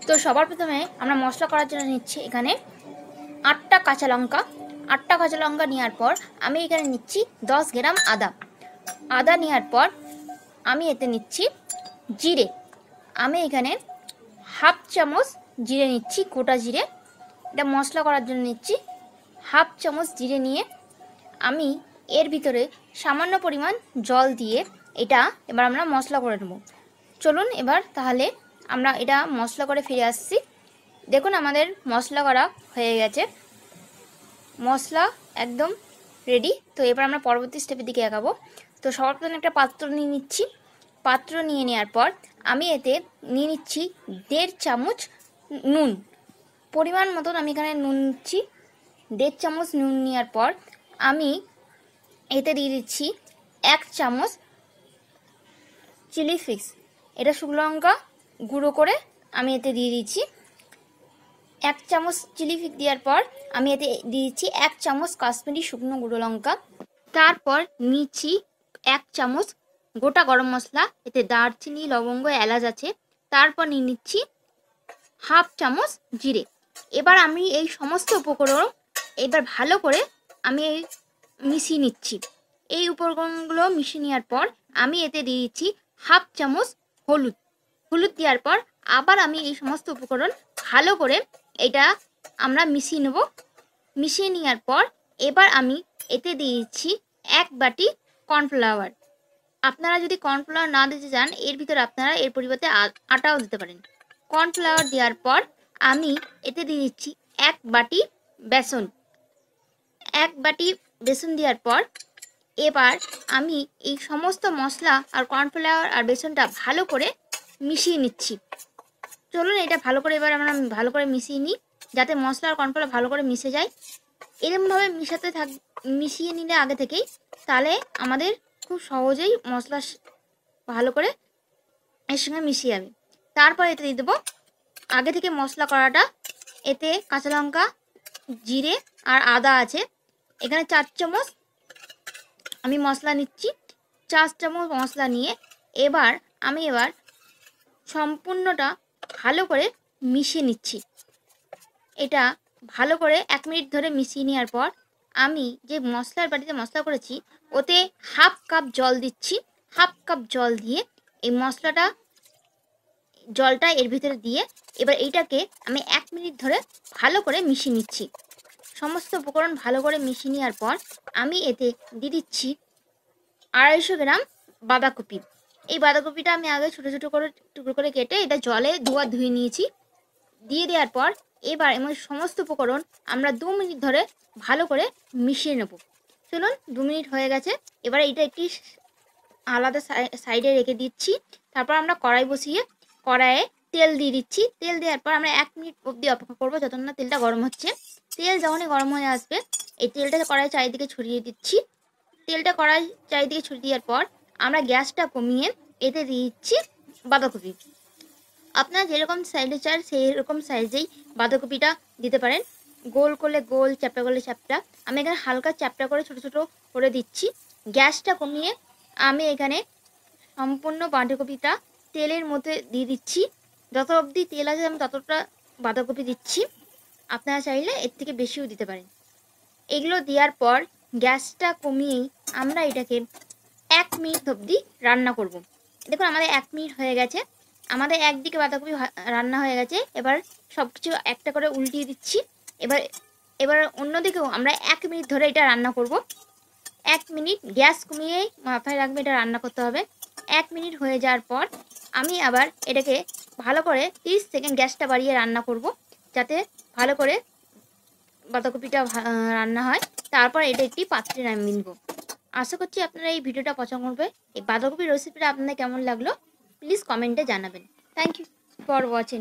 তো সবার প্রথমে আমরা মশলা করার জন্য নিচ্ছি এখানে 8টা কাঁচা লঙ্কা। 8টা কাঁচা লঙ্কা নেওয়ার পর আমি এখানে নিচ্ছি 10 গ্রাম আদা নেওয়ার পর আমি এতে নিচ্ছি জিরে। আমি এখানে হাফ চামচ জিরে নিচ্ছি, গোটা জিরে। এটা মশলা করার জন্য নিচ্ছি। হাফ চামচ জিরে নিয়ে আমি এর ভিতরে সামান্য পরিমাণ জল দিয়ে এটা এবার আমরা মশলা করে নেব। চলুন এবার তাহলে আমরা এটা মশলা করে ফিরে আসছি। দেখুন আমাদের মশলা করা হয়ে গেছে, মশলা একদম রেডি। তো এবার আমরা পরবর্তী স্টেপের দিকে এগাবো। তো সবার প্রথমে একটা পাত্র নিয়ে নিচ্ছি। পাত্র নিয়ে নেওয়ার পর আমি এতে নিয়ে নিচ্ছি 1.5 চামচ নুন। পরিমাণ মতন আমি এখানে নুন নিচ্ছি। 1.5 চামচ নুন নেওয়ার পর আমি এতে দিয়ে দিচ্ছি 1 চামচ চিলি ফ্লেক্স। এটা শুকনো লঙ্কা গুঁড়ো করে আমি এতে দিয়ে দিচ্ছি। 1 চামচ চিলি ফ্লেক্স দেওয়ার পর আমি এতে দিয়ে দিচ্ছি 1 চামচ কাশ্মীরি শুকনো গুঁড়ো লঙ্কা। তারপর নিচ্ছি 1 চামচ গোটা গরম মশলা, এতে দারচিনি, লবঙ্গ, এলাচ আছে। তারপর নিয়ে নিচ্ছি হাফ চামচ জিরে। এবার আমি এই সমস্ত উপকরণ এবার ভালো করে আমি মিশিয়ে নিচ্ছি। এই উপকরণগুলো মিশিয়ে নেওয়ার পর আমি এতে দিয়ে দিচ্ছি হাফ চামচ হলুদ দেওয়ার পর আবার আমি এই সমস্ত উপকরণ ভালো করে এটা আমরা মিশিয়ে নেব। মিশিয়ে নেওয়ার পর এবার আমি এতে দিয়ে দিচ্ছি 1 বাটি কর্নফ্লাওয়ার। আপনারা যদি কর্নফ্লাওয়ার না দিতে চান এর ভিতরে আপনারা এর পরিবর্তে আটাও দিতে পারেন। কর্নফ্লাওয়ার দেওয়ার পর আমি এতে দিয়ে দিচ্ছি 1 বাটি বেসন। 1 বাটি বেসন দেওয়ার পর এবার আমি এই সমস্ত মশলা আর কর্নফ্লাওয়ার আর বেসনটা ভালো করে মিশিয়ে নিচ্ছি। চলুন এটা ভালো করে এবার আমরা ভালো করে মিশিয়ে নিই, যাতে মশলা আর কর্নফ্লাওয়ার ভালো করে মিশে যায়। এরকমভাবে মিশিয়ে নিলে আগে থেকেই, তাহলে আমাদের খুব সহজেই মশলা ভালো করে এর সঙ্গে মিশিয়ে যাবে। তারপর এতে দিয়ে দেবো আগে থেকে মশলা করাটা। এতে কাঁচা লঙ্কা, জিরে আর আদা আছে। এখানে 4 চামচ আমি মশলা নিচ্ছি। 4 চামচ মশলা নিয়ে আমি সম্পূর্ণটা ভালো করে মিশিয়ে নিচ্ছি। এটা ভালো করে 1 মিনিট ধরে মিশিয়ে নেওয়ার পর আমি যে মশলার বাটিতে মশলা করেছি ওতে হাফ কাপ জল দিচ্ছি। হাফ কাপ জল দিয়ে এই জলটা এর ভিতরে দিয়ে এবার এইটাকে আমি 1 মিনিট ধরে ভালো করে মিশিয়ে নিচ্ছি। সমস্ত উপকরণ ভালো করে মিশিয়ে নেওয়ার পর আমি এতে দিয়ে দিচ্ছি 250 গ্রাম বাঁধাকপি। এই বাঁধাকপিটা আমি আগে ছোটো ছোটো করে টুকরো করে কেটে এটা জলে ধুয়ে নিয়েছি। দিয়ে দেওয়ার পর এবার এমন সমস্ত উপকরণ আমরা 2 মিনিট ধরে ভালো করে মিশিয়ে নেব। চলুন 2 মিনিট হয়ে গেছে। এবার এটা একটি আলাদা সাইডে রেখে দিচ্ছি। তারপর আমরা কড়াই বসিয়ে কড়াইয়ে তেল দিয়ে দিচ্ছি। তেল দেওয়ার পর আমরা 1 মিনিট অবধি অপেক্ষা করবো যতক্ষণ না তেলটা গরম হচ্ছে। তেল যখনই গরম হয়ে আসবে এই তেলটাকে কড়াই চারিদিকে ছড়িয়ে দিচ্ছি। তেলটা কড়াই চারিদিকে ছড়িয়ে দেওয়ার পর আমরা গ্যাসটা কমিয়ে এতে দিয়ে দিচ্ছি বাঁধাকপি। আপনারা যেরকম সাইজে চান সেই রকম সাইজেই বাঁধাকপিটা দিতে পারেন। গোল করলে গোল, চ্যাপ্টা করলে চ্যাপ্টা। আমি এখানে হালকা চ্যাপ্টা করে ছোটো ছোটো করে দিচ্ছি। গ্যাসটা কমিয়ে আমি এখানে সম্পূর্ণ বাঁধাকপিটা তেলের মধ্যে দিয়ে দিচ্ছি। যত অবধি তেল আছে আমি ততটা বাঁধাকপি দিচ্ছি। আপনারা চাইলে এর থেকে বেশিও দিতে পারেন। এগুলো দেওয়ার পর গ্যাসটা কমিয়েই আমরা এটাকে 1 মিনিট অবধি রান্না করব। দেখুন আমাদের 1 মিনিট হয়ে গেছে। আমাদের একদিকে বাঁধাকপি রান্না হয়ে গেছে। এবার সব কিছু একটা করে উল্টিয়ে দিচ্ছি। এবার অন্যদিকেও আমরা 1 মিনিট ধরে এটা রান্না করব। 1 মিনিট গ্যাস কমিয়েই মাথায় রাখবে এটা রান্না করতে হবে। 1 মিনিট হয়ে যাওয়ার পর আমি আবার এটাকে ভালো করে 30 সেকেন্ড গ্যাসটা বাড়িয়ে রান্না করব, যাতে ভালো করে বাঁধাকপিটা রান্না হয়। তারপর এটা একটি পাত্রে নামিয়ে নেব। আশা করছি আপনারা এই ভিডিওটা পছন্দ করবে। এই বাঁধাকপির রেসিপিটা আপনাদের কেমন লাগলো প্লিজ কমেন্টে জানাবেন। Thank you for watching.